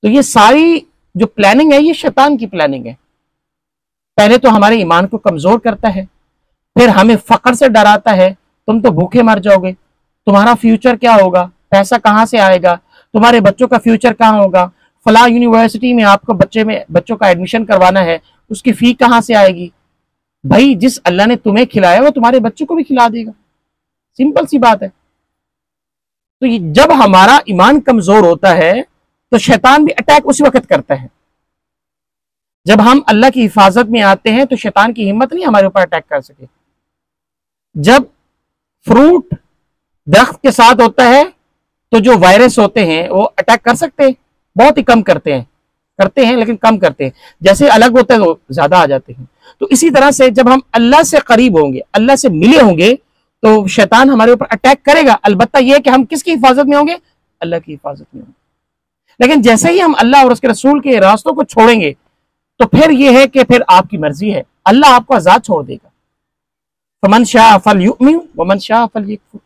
तो ये सारी जो प्लानिंग है ये शैतान की प्लानिंग है। पहले तो हमारे ईमान को कमजोर करता है, फिर हमें फकर से डराता है, तुम तो भूखे मर जाओगे, तुम्हारा फ्यूचर क्या होगा, पैसा कहां से आएगा, तुम्हारे बच्चों का फ्यूचर कहां होगा, फला यूनिवर्सिटी में आपको बच्चों का एडमिशन करवाना है, उसकी फी कहां से आएगी। भाई जिस अल्लाह ने तुम्हें खिलाया वो तुम्हारे बच्चों को भी खिला देगा, सिंपल सी बात है। तो जब हमारा ईमान कमजोर होता है तो शैतान भी अटैक उसी वक्त करता है। जब हम अल्लाह की हिफाजत में आते हैं तो शैतान की हिम्मत नहीं हमारे ऊपर अटैक कर सके। जब फ्रूट दरख्त के साथ होता है तो जो वायरस होते हैं वो अटैक कर सकते हैं, बहुत ही कम करते हैं लेकिन कम करते हैं। जैसे अलग होता है तो ज्यादा आ जाते हैं। तो इसी तरह से जब हम अल्लाह से करीब होंगे, अल्लाह से मिले होंगे, तो शैतान हमारे ऊपर अटैक करेगा। अलबत्ता यह कि हम किसकी हिफाजत में होंगे, अल्लाह की हिफाजत में होंगे। लेकिन जैसे ही हम अल्लाह और उसके रसूल के रास्तों को छोड़ेंगे तो फिर यह है कि फिर आपकी मर्जी है, अल्लाह आपको आजाद छोड़ देगा। फमन शाअ फलयुमिन वमन शाअ फलयकफुर।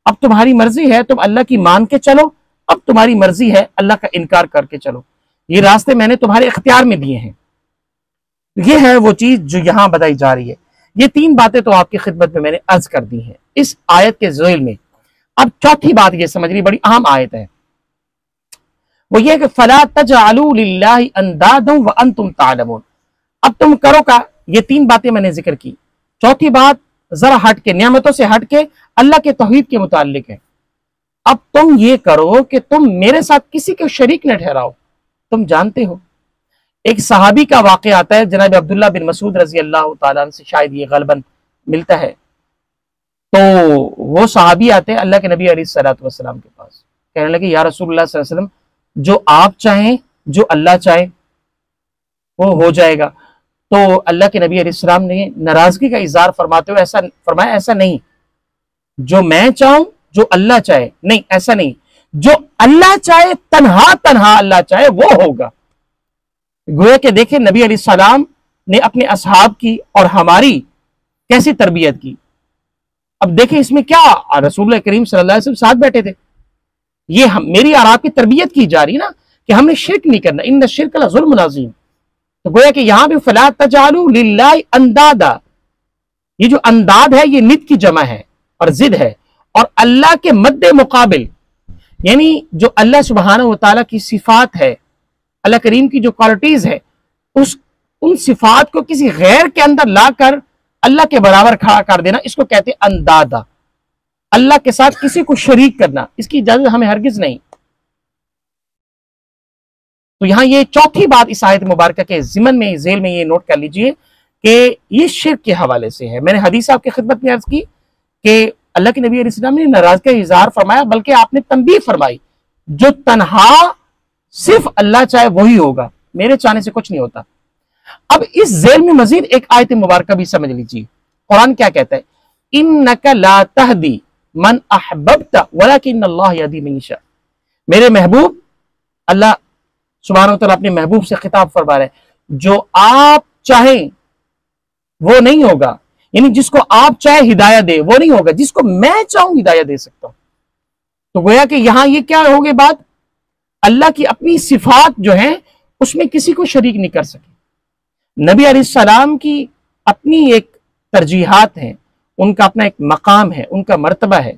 अब तुम्हारी मर्जी है, तुम अल्लाह की मान के चलो, अब तुम्हारी मर्जी है अल्लाह का इनकार करके चलो। ये रास्ते मैंने तुम्हारे इख्तियार में दिए हैं। ये है वो चीज जो यहां बताई जा रही है। ये तीन बातें तो आपकी खिदमत में मैंने अर्ज कर दी हैं इस आयत के ज़ोइल में। अब चौथी बात ये समझनी, बड़ी अहम आयत है, वो ये कि फला तजअलू लिल्लाहि अंदादम व अंतुम तालमून। अब तुम करो का, ये तीन बातें मैंने जिक्र की। चौथी बात जरा हट के, नियामतों से हट के अल्लाह के तौहीद के मुताल्लिक है। अब तुम ये करो कि तुम मेरे साथ किसी के शरीक न ठहराओ। तुम जानते हो एक सहाबी का वाक़या आता है, जनाब अब्दुल्लाह बिन मसूद रजी अल्लाह तआला अन्हु से शायद ये गलबन मिलता है। तो वो सहाबी आते हैं अल्लाह के नबी अलैहिस्सलातु वस्सलाम के पास, कहने लगे या रसूलुल्लाह सल्लल्लाहु अलैहि वसल्लम, जो आप चाहें, जो अल्लाह चाहे वो हो जाएगा। तो अल्लाह के नबी अलैहिस्सलाम ने नाराजगी का इजहार फरमाते हुए ऐसा फरमाया, ऐसा नहीं, जो मैं चाहूं, जो अल्लाह चाहे, नहीं ऐसा नहीं, जो अल्लाह चाहे, तन्हा तन्हा अल्लाह चाहे वो होगा। गोया के देखे नबी अलैहिस्सलाम ने अपने असहाब की और हमारी कैसी तरबियत की। अब देखें इसमें क्या, रसूल करीम सल्लल्लाहु अलैहि वसल्लम साथ बैठे थे, ये मेरी और आपकी तरबियत की जा रही ना कि हमने शिर्क नहीं करना, इन्न शिर्क लज़ुल्मुन अज़ीम। तो गोया कि यहां भी फला तजालू लिल्लाहि अंदादा, ये जो अंदाद है ये निद की जमा है और जिद है, और अल्लाह के मद्दे मुकाबिल, यानी जो अल्लाह सुब्हानहू व तआला की सिफात है, अल्लाह करीम की जो क्वालिटीज है, उन सिफात को किसी गैर के अंदर लाकर अल्लाह के बराबर खड़ा कर देना, इसको कहते हैं अंदादा। अल्लाह के साथ किसी को शरीक करना, इसकी इजाजत हमें हरगिज नहीं। तो यहां ये चौथी बात इस आयत मुबारक के ज़िमन में, ज़ेल में ये नोट कर लीजिए कि ये शिर्क के हवाले से है। मैंने हदीस आपकी खिदमत में अर्ज की कि अल्लाह के नबी अलैहिस्सलाम ने नाराजगी का इजहार फरमाया, बल्कि आपने तंबीह फरमाई, जो तन्हा सिर्फ अल्लाह चाहे वही होगा, मेरे चाहने से कुछ नहीं होता। अब इस ज़ेल में मजीद एक आयत मुबारक भी समझ लीजिए। कुरान क्या कहता है, इन्नका ला तहदी मन अहबब्ता वलाकिन्नल्लाह यहदी मन यशा। मेरे महबूब, अल्लाह सुब्हानहू व तआला अपने महबूब से खिताब फरमा रहे हैं, जो आप चाहें वो नहीं होगा, यानी जिसको आप चाहे हिदायत दे वो नहीं होगा, जिसको मैं चाहूं हिदायत दे सकता हूं। तो गोया कि यहां ये क्या हो गई बात, अल्लाह की अपनी सिफात जो है उसमें किसी को शरीक नहीं कर सके। नबी अलैहिस्सलाम की अपनी एक तरजीहात हैं, उनका अपना एक मकाम है, उनका मर्तबा है।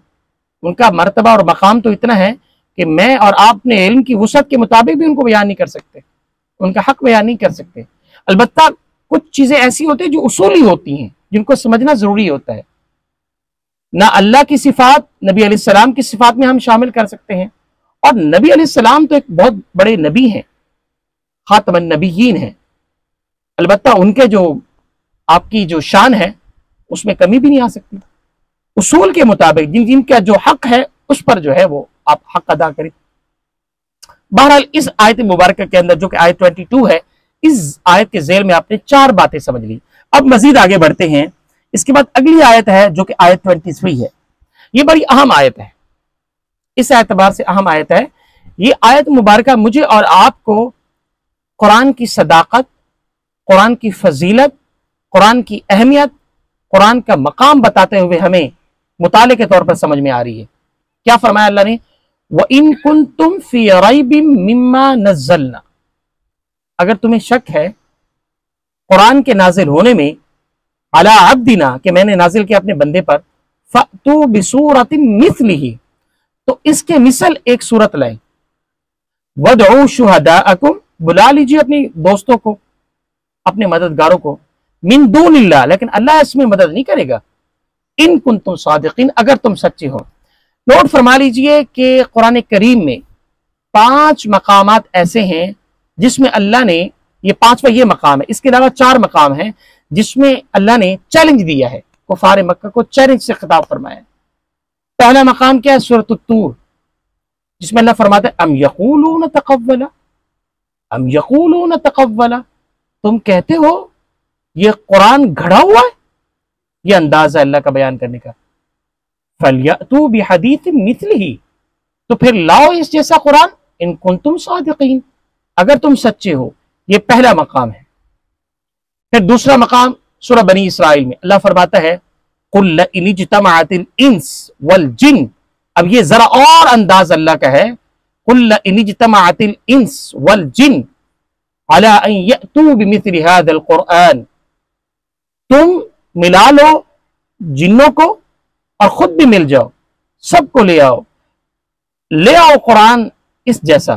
उनका मर्तबा और मकाम तो इतना है कि मैं और आप अपने इल्म की वुसअत के मुताबिक भी उनको बयान नहीं कर सकते, उनका हक बयान नहीं कर सकते। अलबत्ता कुछ चीजें ऐसी होती हैं जो उसूली होती हैं, जिनको समझना जरूरी होता है। ना अल्लाह की सिफात नबी अलैहिस्सलाम की सिफात में हम शामिल कर सकते हैं, और नबी अलैहिस्सलाम तो एक बहुत बड़े नबी हैं, खातमुन नबिय्यीन हैं। अलबत्ता उनके जो आपकी जो शान है उसमें कमी भी नहीं आ सकती। उसूल के मुताबिक जिनका जो हक है उस पर जो है वो आप हक अदा करें। बहरहाल इस आयत मुबारक के अंदर जो कि आयत 22 है, इस आयत के ज़ेल में आपने चार बातें समझ ली। अब मजीद आगे बढ़ते हैं। इसके बाद अगली आयत है जो कि आयत 23 है। ये बड़ी अहम आयत है, इस एतबार से अहम आयत है। ये आयत मुबारक मुझे और आपको कुरान की सदाकत, कुरान की फजीलत, कुरान की अहमियत, कुरान का मकाम बताते हुए हमें मुताले के तौर पर समझ में आ रही है। क्या फरमाया अल्लाह ने, व इन कुंतुम फी रैबिम मिम्मा नज़्ज़लना, अगर तुम्हें शक है कुरान के नाजिल होने में, अला अब्दिना, कि मैंने नाजिल किया अपने बंदे पर, फअतू बिसूरतिन मिस्लिही, तो इसके मिसल एक सूरत लाए, वदऊ शुहदाअकुम, बुला लीजिए अपने दोस्तों को, अपने मददगारों को, मिन दूनिल्लाह, लेकिन अल्लाह इसमें मदद नहीं करेगा, इन कुंतुम सादिकीन, अगर तुम सच्चे हो। नोट फरमा लीजिए कि कुरान करीम में 5 मकामात ऐसे हैं जिसमें अल्लाह ने, ये 5वां ये मकाम है, इसके अलावा 4 मकाम हैं जिसमें अल्लाह ने चैलेंज दिया है, कुफार मक्का को चैलेंज से खिताब फरमाया है। पहला मकाम क्या है? सूरत तूर, जिसमें अल्लाह फरमाता है अम यकूलून तकव्वला, अम यकूलून तकव्वला, तुम कहते हो ये कुरान घड़ा हुआ है। ये अंदाज है अल्लाह का बयान करने का। फलयअतू बिहदीसिन मिस्लिही, तो फिर लाओ इस जैसा कुरान, इन कुंतुम सादिकीन, अगर तुम सच्चे हो। ये पहला मकाम है। फिर दूसरा मकाम सूरह बनी इसराइल में अल्लाह फरमाता है कुल इन इज्तमाअतिल इंस वल जिन, अब ये जरा और अंदाज अल्लाह का है, कुल इन इज्तमाअतिल इंस वल जिन अला अन यअतू बिमिस्लि हाज़ल कुरआन, तुम मिला लो जिन्नों को और खुद भी मिल जाओ, सबको ले आओ कुरान इस जैसा।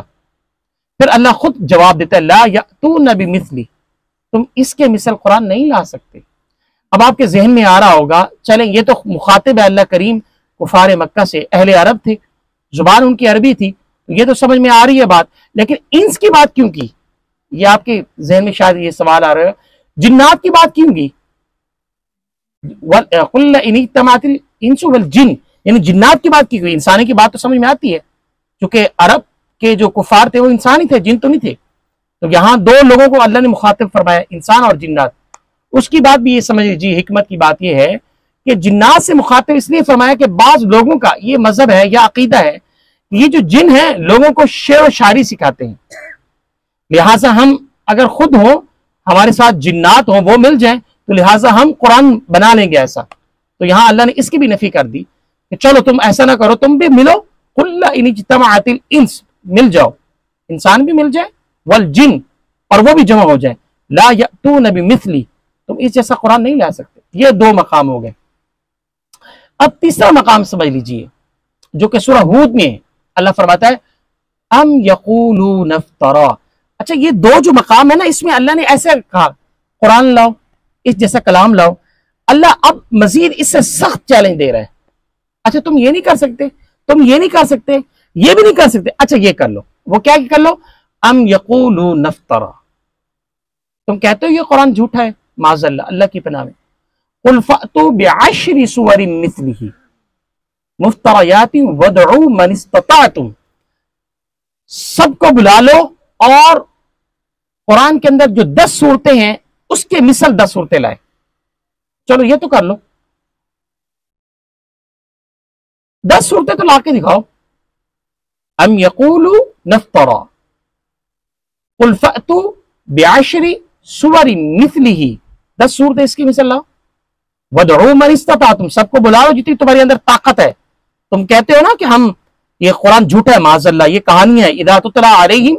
फिर अल्लाह खुद जवाब देता है ला यअतून बिमिस्लि, तुम इसके मिसल कुरान नहीं ला सकते। अब आपके जहन में आ रहा होगा, चलें ये तो मुखातिब है अल्लाह करीम कुफार मक्का से, अहले अरब थे, जुबान उनकी अरबी थी, ये तो समझ में आ रही है बात, लेकिन इंस की बात क्यों की? ये आपके जहन में शायद ये सवाल आ रहा है, जिन्नात की बात क्यों की? कुल इन इज्तमाअतिल इंसु वल जिन, यानी जिन्नात की बात की गई। इंसानी की बात तो समझ में आती है, क्योंकि अरब के जो कुफार थे वो इंसान ही थे, जिन तो नहीं थे। तो यहां 2 लोगों को अल्लाह ने मुखातिब फरमाया, इंसान और जिन्नात। उसकी बात भी ये समझ लीजिए, हिकमत की बात ये है कि जिन्नात से मुखातिब इसलिए फरमाया कि बाज लोगों का ये मजहब है या अकीदा है, ये जो जिन है लोगों को शेर व शायरी सिखाते हैं, लिहाजा हम अगर खुद हो, हमारे साथ जिन्नात हो, वो मिल जाए, तो लिहाजा हम कुरान बना लेंगे ऐसा। तो यहां अल्लाह ने इसकी भी नफी कर दी कि चलो तुम ऐसा ना करो, तुम भी मिलो, कुल इन इज्तमाअतिल इंस, मिल जाओ, इंसान भी मिल जाए, वल जिन, और वो भी जमा हो जाए, ला यअतून बिमिस्लि, तुम इस जैसा कुरान नहीं ला सकते। ये 2 मकाम हो गए। अब तीसरा मकाम समझ लीजिए, जो कि सूरह हूद में है। अल्लाह फरमाता है अम यकूलून इफ्तरा। अच्छा, ये 2 जो मकाम है ना, इसमें अल्लाह ने ऐसे कहा कुरान लाओ, इस जैसा कलाम लाओ। अल्लाह अब मजीद इससे सख्त चैलेंज दे रहा है। अच्छा, तुम ये नहीं कर सकते, तुम ये नहीं कर सकते, ये भी नहीं कर सकते, अच्छा ये कर लो। वो क्या कर लो? अम यकूलून इफ्तरा, तुम कहते हो ये कुरान झूठा है, माज़अल्लाह, अल्लाह की पनाह में। कुल फअतू बिअश्रि सुवरिन मिस्लिही मुफ्तरयातिन वदऊ मन इस्तताअतुम, सबको बुला लो और कुरान के अंदर जो 10 सूरतें हैं उसके मिसल 10 सूरतें लाए। चलो ये तो कर लो, 10 सूरतें तो लाके दिखाओ। अम यकूलू नफ्तरा कुल फअतू बिअश्रि सुवरिन मिस्लिही, 10 सूरतें इसकी मिसल लाओ। वदऊ मन इस्तताअतुम, सबको बुलाओ जितनी तुम्हारे अंदर ताकत है। तुम कहते हो ना कि हम ये कुरान झूठा है, माज़अल्लाह, ये कहानियां है। इदा तुतला अलैहिम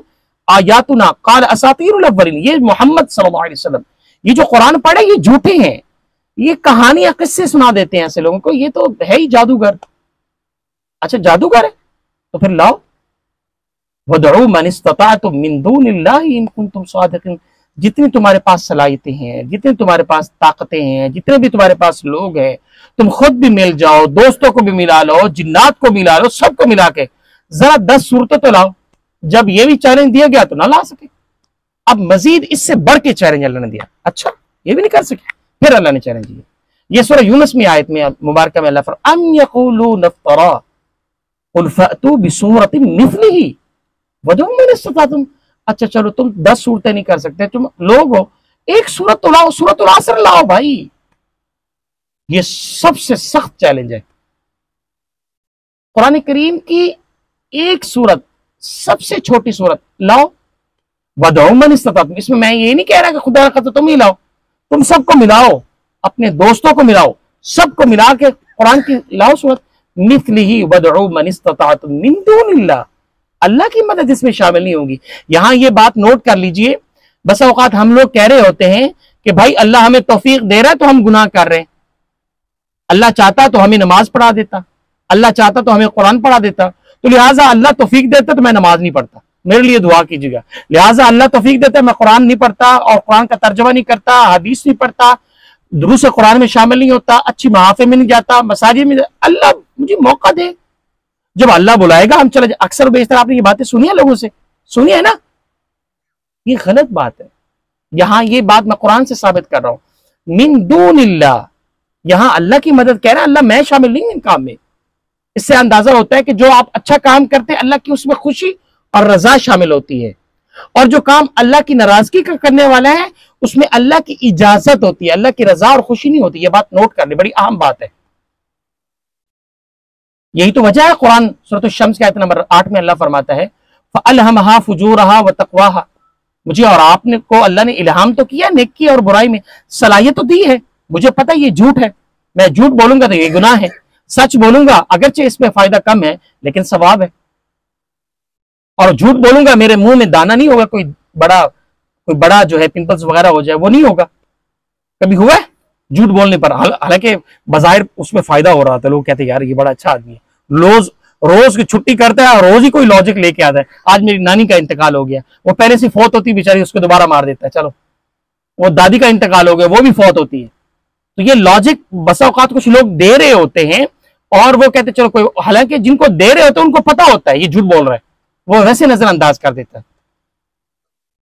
आयातुना क़ाल असातीरुल अव्वलिन, ये मोहम्मद सल्लल्लाहु अलैहि वसल्लम, ये जो कुरान पढ़े ये झूठे हैं, ये कहानियां किससे सुना देते हैं ऐसे लोगों को, ये तो है ही जादूगर। अच्छा, जादूगर है तो फिर लाओ। वदऊ मन इस्तताअतुम मिन दूनिल्लाहि इन कुंतुम सादिकीन, जितनी तुम्हारे पास सलाहियतें हैं, जितनी तुम्हारे पास ताकतें हैं, जितने भी तुम्हारे पास लोग हैं, तुम खुद भी मिल जाओ, दोस्तों को भी मिला लो, जिन्नात को मिला लो, सबको मिला के जरा 10 सूरतें तो लाओ। जब ये भी चैलेंज दिया गया तो ना ला सके, अब मजीद इससे बढ़ के चैलेंज अल्लाह ने दिया। अच्छा, ये भी नहीं कर सके, फिर अल्लाह ने चैलेंज दिया। ये सूरह यूनुस में आयत में मुबारक में अल्लाह फरमाता है अम यकूलून इफ्तरा कुल फअतू बिसूरतिन मिस्लिही वदऊ मन इस्तताअतुम। अच्छा चलो, तुम 10 सूरतें नहीं कर सकते, तुम लोग हो, एक सूरत तो लाओ, सूरतुल असर लाओ भाई। ये सबसे सख्त चैलेंज है। कुरान करीम की एक सूरत, सबसे छोटी सूरत लाओ, वदऊ मन इस्तताअतुम। इसमें मैं ये नहीं कह रहा कि खुदा का तो तुम ही लाओ, तुम सबको मिलाओ, अपने दोस्तों को मिलाओ, सबको मिला के कुरान की लाओ सूरत। मिथलिही वदउ मन इस्तताअतुम मिन दूनिल्लाह। अल्लाह की मदद इसमें शामिल नहीं होगी। यहां ये बात नोट कर लीजिए, बस औकात हम लोग कह रहे होते हैं कि भाई अल्लाह हमें तौफीक दे रहा है तो हम गुनाह कर रहे हैं। अल्लाह चाहता तो हमें नमाज पढ़ा देता, अल्लाह चाहता तो हमें कुरान पढ़ा देता, तो लिहाजा अल्लाह तौफीक देता तो मैं नमाज नहीं पढ़ता, मेरे लिए दुआ कीजिएगा। लिहाजा अल्लाह तौफीक देता मैं कुरान नहीं पढ़ता और कुरान का तर्जुमा नहीं करता, हदीस नहीं पढ़ता, दुरूस कुरान में शामिल नहीं होता, अच्छी महाफिल में नहीं जाता, मसाजिद में। अल्लाह मुझे मौका दे, जब अल्लाह बुलाएगा हम चले। अक्सर बेशतर आपने ये बातें सुनी है, लोगों से सुनी है ना, ये गलत बात है। यहां ये बात मैं कुरान से साबित कर रहा हूं। मिन दूनिल्लाह, यहां अल्लाह की मदद कह रहा है, अल्लाह मैं शामिल नहीं इन काम में। इससे अंदाजा होता है कि जो आप अच्छा काम करते हैं अल्लाह की उसमें खुशी और रजा शामिल होती है, और जो काम अल्लाह की नाराजगी का करने वाला है उसमें अल्लाह की इजाजत होती है, अल्लाह की रजा और खुशी नहीं होती। यह बात नोट कर ले, बड़ी अहम बात है। यही तो वजह है कुरान सूरत शम्स के आयत नंबर 8 में अल्लाह फरमाता है फअल्हमहा फुजूरहा व तक़वाहा। मुझे और आपने को अल्लाह ने इल्हाम तो किया नेकी और बुराई में, सलाहियत तो दी है। मुझे पता है ये झूठ है, मैं झूठ बोलूंगा तो ये गुनाह है, सच बोलूंगा अगरचे इसमें फायदा कम है लेकिन सवाब है, और झूठ बोलूंगा मेरे मुंह में दाना नहीं होगा, कोई बड़ा जो है पिंपल्स वगैरह हो जाए, वो नहीं होगा। कभी हुआ है झूठ बोलने पर? हालांकि बाज़ाहिर उसमें फायदा हो रहा था, लोग कहते यार ये बड़ा अच्छा आदमी है, रोज की छुट्टी करता है और रोज ही कोई लॉजिक लेके आता है। आज मेरी नानी का इंतकाल हो गया, वो पहले से फौत होती बेचारी, उसको दोबारा मार देता है। चलो वो दादी का इंतकाल हो गया, वो भी फौत होती है। तो ये लॉजिक बसा औकात कुछ लोग दे रहे होते हैं और वो कहते चलो कोई, हालांकि जिनको दे रहे होते हैं उनको पता होता है ये झूठ बोल रहा है, वो वैसे नजरअंदाज कर देता है।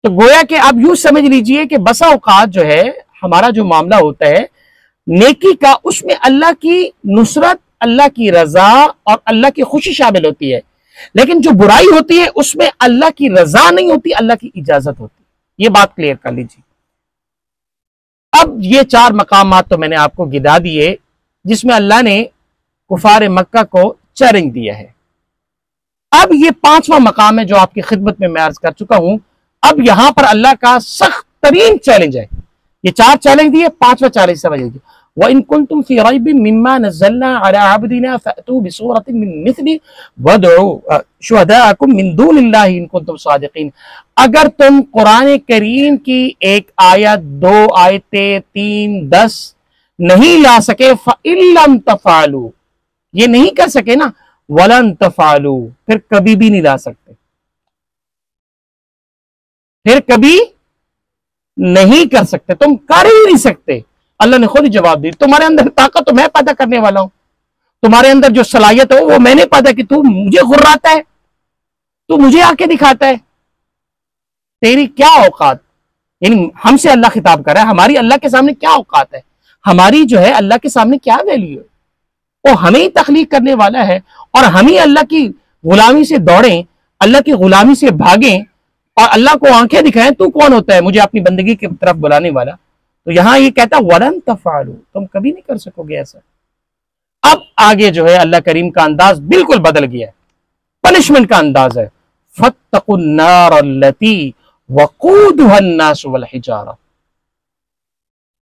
तो गोया कि आप यूं समझ लीजिए कि बसा औकात जो है हमारा जो मामला होता है नेकी का, उसमें अल्लाह की नुसरत, अल्लाह की रजा और अल्लाह की खुशी शामिल होती है। लेकिन जो बुराई होती है उसमें अल्लाह की रजा नहीं होती, अल्लाह की इजाजत होती है। ये बात क्लियर कर लीजिए। अब ये 4 मकामात तो मैंने आपको गिना दिए जिसमें अल्लाह ने कुफार मक्का को चैलेंज दिया है। अब ये 5वां मकाम है जो आपकी खिदमत में मैं अर्ज कर चुका हूं। अब यहां पर अल्लाह का सख्त तरीन चैलेंज है। ये 4 चैलेंज दिए, 5वां चैलेंज समझिए, व इन कुंतुम फी रैबिम मिम्मा नज़्ज़लना अला अब्दिना फअतू बिसूरतिन मिन मिस्लिही वदउ शुहदाअकुम मिन दूनिल्लाहि इन कुंतुम सादिकीन। अगर तुम कुरान करीम की एक आयत, 2 आयतें, 3, 10 नहीं ला सके, फ़इल्लम तफ़अलू, ये नहीं कर सके ना, वलन तफ़अलू, फिर कभी भी नहीं ला सकते, फिर कभी नहीं कर सकते, तुम कर ही नहीं सकते। अल्लाह ने खुद ही जवाब दी, तुम्हारे अंदर ताकत तो मैं पैदा करने वाला हूं, तुम्हारे अंदर जो सलाहियत है वो मैंने पैदा की, तू मुझे गुर्राता है, तू मुझे आके दिखाता है, तेरी क्या औकात। यानी हमसे अल्लाह खिताब कर रहा है, हमारी अल्लाह के सामने क्या औकात है, हमारी जो है अल्लाह के सामने क्या वैल्यू है। वो हमें ही तख्लीक करने वाला है और हम ही अल्लाह की गुलामी से दौड़ें, अल्लाह की गुलामी से भागें और अल्लाह को आंखें दिखाएं, तू कौन होता है मुझे अपनी बंदगी की तरफ बुलाने वाला। तो यहां ये कहता है वलन तफ़अलू, तुम कभी नहीं कर सकोगे ऐसा। अब आगे जो है अल्लाह करीम का अंदाज बिल्कुल बदल गया है, पनिशमेंट का अंदाज है। फत्तकुन नार अल्लती वक़ूदुहा अन्नास वल हिजारा,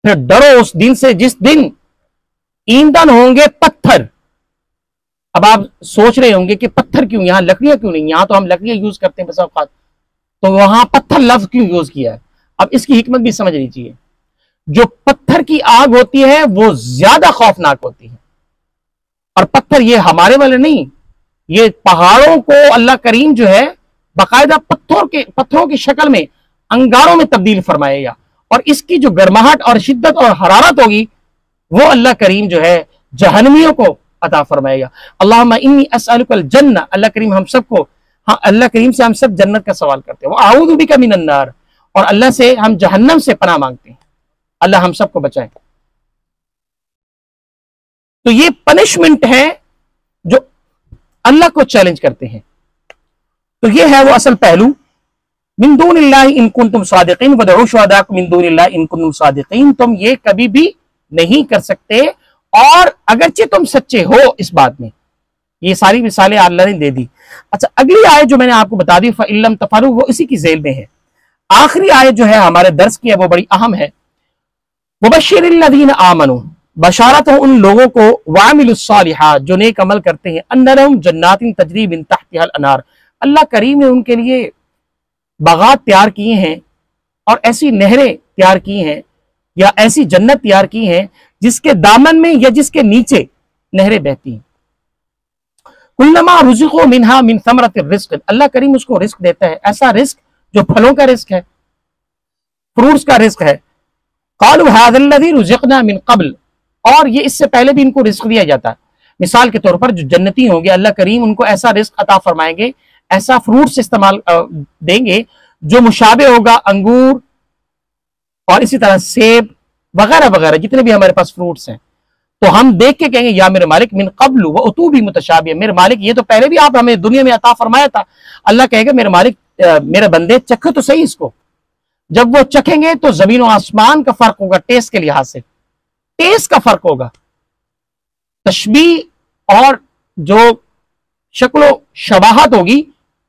फिर डरो उस दिन से जिस दिन ईंधन होंगे पत्थर। अब आप सोच रहे होंगे कि पत्थर क्यों, यहां लकड़ियां क्यों नहीं, यहां तो हम लकड़ियां यूज करते हैं बस औकात, तो वहां पत्थर लफ्ज क्यों यूज किया है। अब इसकी हिकमत भी समझ लीजिए। जो पत्थर की आग होती है वो ज्यादा खौफनाक होती है, और पत्थर ये हमारे वाले नहीं, ये पहाड़ों को अल्लाह करीम जो है बाकायदा पत्थरों की शक्ल में अंगारों में तब्दील फरमाएगा, और इसकी जो गर्माहट और शिद्दत और हरारत होगी वो अल्लाह करीम जो है जहन्नमियों को अता फरमाएगा। अल्लाहुम्मा इन्नी अस्अलुकल जन्नह, अल्लाह करीम हम सबको, हाँ अल्लाह करीम से हम सब जन्नत का सवाल करते हैं, वो आऊज़ु बिका मिनन नार, और अल्लाह से हम जहन्नम से पनाह मांगते हैं, अल्लाह हम सबको बचाए। तो ये पनिशमेंट है जो अल्लाह को चैलेंज करते हैं। तो ये है वो असल पहलू, मिन दूनिल्लाहि इन कुंतुम सादिकीन वदउ शुहदाअकुम मिन दूनिल्लाहि इन कुंतुम सादिकीन, तुम ये कभी भी नहीं कर सकते और अगरचे तुम सच्चे हो इस बात में। ये सारी मिसालें अल्लाह ने दे दी। अच्छा, अगली आयत जो मैंने आपको बता दी फ़इल्लम तफ़अलू, वो इसी की ज़ेल में है। आखिरी आयत जो है हमारे दर्स की है वो बड़ी अहम है। वबश्शिरिल लज़ीना आमनू, बशारत हो उन लोगों को वामिलुस्सालिहात जो नेक अमल करते हैं, अन्नलहुम जन्नातिन तजरी मिन तहतिहल अनार, अल्लाह करीम ने उनके लिए बागात तैयार किए हैं और ऐसी नहरें तैयार की हैं या ऐसी जन्नत तैयार की हैं जिसके दामन में या जिसके नीचे नहरें बहती हैं। कुल्लमा रुज़िक़ू मिनहा मिन समरतिर रिज़्क़, अल्लाह करीम उसको रिस्क देता है, ऐसा रिस्क जो फलों का रिस्क है, फ्रूट्स का रिस्क है। क़ालू हाज़ल्लज़ी रुज़िक़ना मिन क़ब्ल, और ये इससे पहले भी इनको रिस्क दिया जाता है। मिसाल के तौर पर जो जन्नती होंगे अल्लाह करीम उनको ऐसा रिस्क अता फरमाएंगे, ऐसा फ्रूट्स इस्तेमाल देंगे जो मुशाबे होगा अंगूर और इसी तरह सेब वगैरह वगैरह जितने भी हमारे पास फ्रूट्स हैं, तो हम देख के कहेंगे या मेरे मालिक मिन क़ब्लु व उतू भी मुतशाबिह, मेरे मालिक ये तो पहले भी आप हमें दुनिया में अता फरमाया था। अल्लाह कहेगा मेरे मालिक मेरे बंदे चखो तो सही इसको। जब वो चखेंगे तो जमीन और आसमान का फर्क होगा, टेस्ट के लिहाज से टेस्ट का फर्क होगा। तशबीह और जो शक्लो शबाहत होगी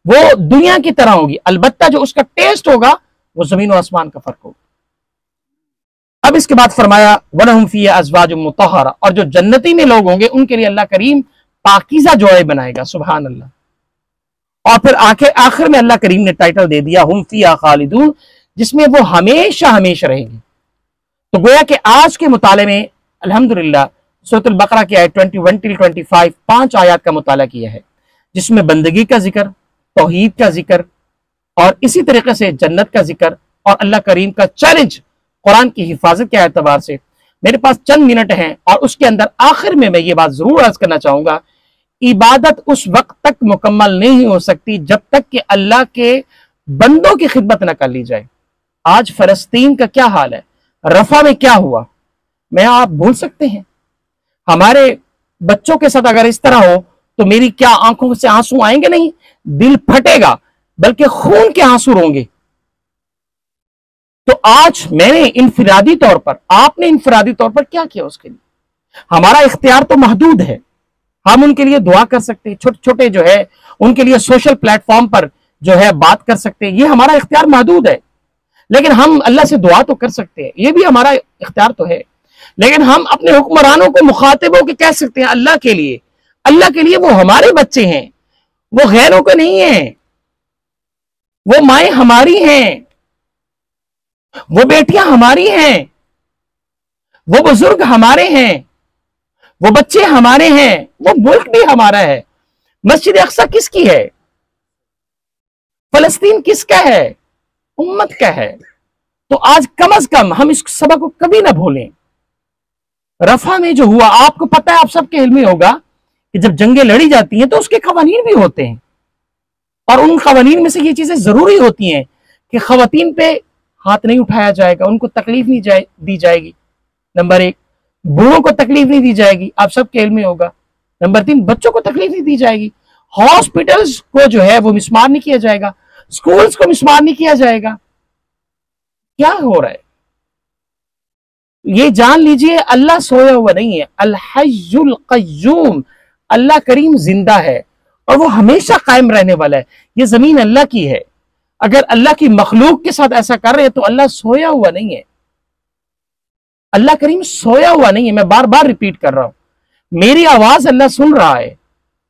वो दुनिया की तरह होगी, अलबत्ता जो उसका टेस्ट होगा वो जमीन और आसमान का फर्क होगा। अब इसके बाद फरमाया वलहुम फीहा अज़वाजुम मुतहहरा, और जो जन्नती में लोग होंगे उनके लिए अल्लाह करीम पाकीज़ा जोड़े बनाएगा, सुभान अल्लाह। और फिर आखिर में अल्लाह करीम ने टाइटल दे दिया हुम फीहा खालिदून, जिसमें वो हमेशा हमेशा रहेंगे। तो गोया कि आज के मुताले में अल्हम्दुलिल्लाह सूरह बकरा की आयत 21 till 25 5 आयत का मुताला किया है, जिसमें बंदगी का जिक्र, तौहीद का जिक्र और इसी तरीके से जन्नत का जिक्र और अल्लाह करीम का चैलेंज कुरान की हिफाजत के एतबार से। मेरे पास चंद मिनट हैं और उसके अंदर आखिर में मैं ये बात जरूर अर्ज करना चाहूंगा, इबादत उस वक्त तक मुकम्मल नहीं हो सकती जब तक कि अल्लाह के बंदों की खिदमत न कर ली जाए। आज फलस्तीन का क्या हाल है, रफा में क्या हुआ, मैं आप भूल सकते हैं? हमारे बच्चों के साथ अगर इस तरह हो तो मेरी क्या आंखों से आंसू आएंगे? नहीं, दिल फटेगा, बल्कि खून के आंसू रोंगे। तो आज मैंने इनफिरादी तौर पर, आपने इनफिरादी तौर पर क्या किया उसके लिए? हमारा इख्तियार तो महदूद है, हम उनके लिए दुआ कर सकते हैं, छोटे छोटे जो है उनके लिए सोशल प्लेटफॉर्म पर जो है बात कर सकते हैं, ये हमारा इख्तियार महदूद है। लेकिन हम अल्लाह से दुआ तो कर सकते हैं, ये भी हमारा इख्तियार तो है। लेकिन हम अपने हुक्मरानों को मुखातिब होकर कह सकते हैं अल्लाह के लिए, अल्लाह के लिए वो हमारे बच्चे हैं, वो गैरों के नहीं हैं, वो माएँ हमारी हैं, वो बेटियां हमारी हैं, वो बुजुर्ग हमारे हैं, वो बच्चे हमारे हैं, वो मुल्क भी हमारा है। मस्जिद अक्सा किसकी है? फलस्तीन किसका है? उम्मत का है। तो आज कम अज कम हम इस सबक को कभी ना भूलें। रफा में जो हुआ, आपको पता है, आप सबके इल्म में होगा कि जब जंगें लड़ी जाती हैं तो उसके कवानीन भी होते हैं, और उन कवानीन में से ये चीजें जरूरी होती हैं कि खवातीन पे हाथ नहीं उठाया जाएगा, उनको तकलीफ नहीं दी जाएगी। नंबर 1, बूढ़ों को तकलीफ नहीं दी जाएगी, आप सबके इल्म में होगा। नंबर 3, बच्चों को तकलीफ नहीं दी जाएगी। हॉस्पिटल्स को जो है वो मिसमार नहीं किया जाएगा, स्कूल्स को मिसमार नहीं किया जाएगा। क्या हो रहा है? ये जान लीजिए अल्लाह सोया हुआ नहीं है, अल हय्युल क़य्यूम, अल्लाह करीम जिंदा है और वो हमेशा कायम रहने वाला है। ये जमीन अल्लाह की है। अगर अल्लाह की मखलूक के साथ ऐसा कर रहे हैं तो अल्लाह सोया हुआ नहीं है, अल्लाह करीम सोया हुआ नहीं है। मैं बार बार रिपीट कर रहा हूं, मेरी आवाज अल्लाह सुन रहा है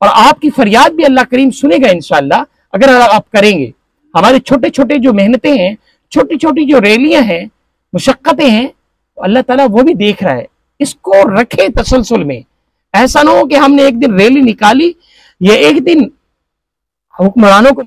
और आपकी फरियाद भी अल्लाह करीम सुनेगा इंशाअल्लाह, अगर आप करेंगे। हमारे छोटे छोटे जो मेहनतें हैं, छोटी छोटी जो रैलियां हैं, मुशक्कतें हैं, अल्लाह ताला वो भी देख रहा है। इसको रखे तसलसल में। ऐसा ना हो कि हमने एक दिन रैली निकाली या एक दिन हुक्मरानों को